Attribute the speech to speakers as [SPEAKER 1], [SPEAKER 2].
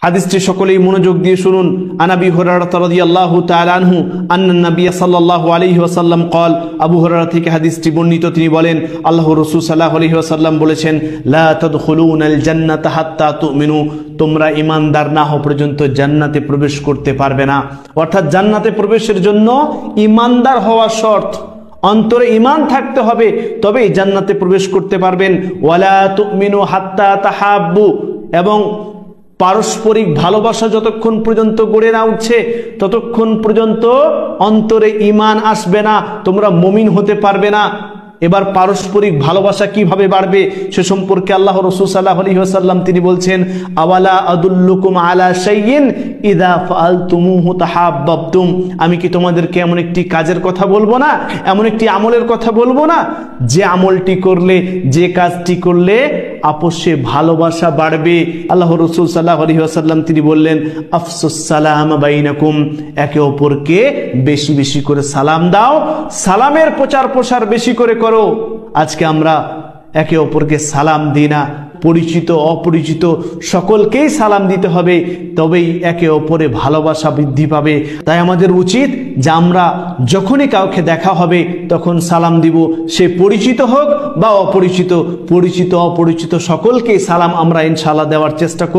[SPEAKER 1] হাদিসটি সকলেই মনোযোগ দিয়ে শুনুন। আন আবি হুরায়রা রাদিয়াল্লাহু তাআলা আনহু আন্না নবী সাল্লাল্লাহু আলাইহি ওয়াসাল্লাম قال, আবু হুরায়রা থেকে হাদিসটি বর্ণিত, তিনি বলেন আল্লাহর রাসূল সাল্লাল্লাহু আলাইহি ওয়াসাল্লাম বলেছেন, লা তাদখুলুনাল জান্নাতা হাত্তা তুমিনু, তোমরা ঈমানদার না হওয়া পর্যন্ত জান্নাতে প্রবেশ করতে পারবে না। অর্থাৎ জান্নাতে প্রবেশের জন্য ঈমানদার হওয়া শর্ত, অন্তরে ঈমান থাকতে হবে, তবেই জান্নাতে প্রবেশ করতে পারবেন। ওয়ালা তুমিনু হাত্তা তাহাব্বু, এবং পারস্পরিক ভালোবাসা যতক্ষণ পর্যন্ত গড়ে না উঠছে ততক্ষণ পর্যন্ত অন্তরে ঈমান আসবে না, তোমরা মুমিন হতে পারবে না। এবার পারস্পরিক ভালোবাসা কিভাবে বাড়বে সে সম্পর্কে আল্লাহ রাসূল সাল্লাল্লাহু আলাইহি ওয়াসাল্লাম তিনি বলছেন, আওয়ালা আদুল্লুকুম আলা শাইইন ইযা ফাআলতুমুহু তাহাব্বাবতুম, আমি কি তোমাদেরকে এমন একটি কাজের কথা বলবো না, এমন একটি আমলের কথা বলবো না, যে আমলটি করলে, যে কাজটি করলে আপসে ভালোবাসা বাড়বে। আল্লাহ রাসূল সাল্লাল্লাহু আলাইহি ওয়াসাল্লাম তিনি বললেন, আফসুস সালাম বাইনাকুম, একে অপরকে বেশি বেশি করে সালাম দাও, সালামের প্রচার প্রসার বেশি করে করো। আজকে আমরা একে অপরকে সালাম দিই না, পরিচিত অপরিচিত সকলকেই সালাম দিতে হবে, তবেই একে অপরে ভালোবাসা বৃদ্ধি পাবে। তাই আমাদের উচিত যে আমরা যখনই কাউকে দেখা হবে তখন সালাম দিব, সে পরিচিত হোক বা অপরিচিত, পরিচিত অপরিচিত সকলকেই সালাম আমরা ইনশাআল্লাহ দেওয়ার চেষ্টা করব।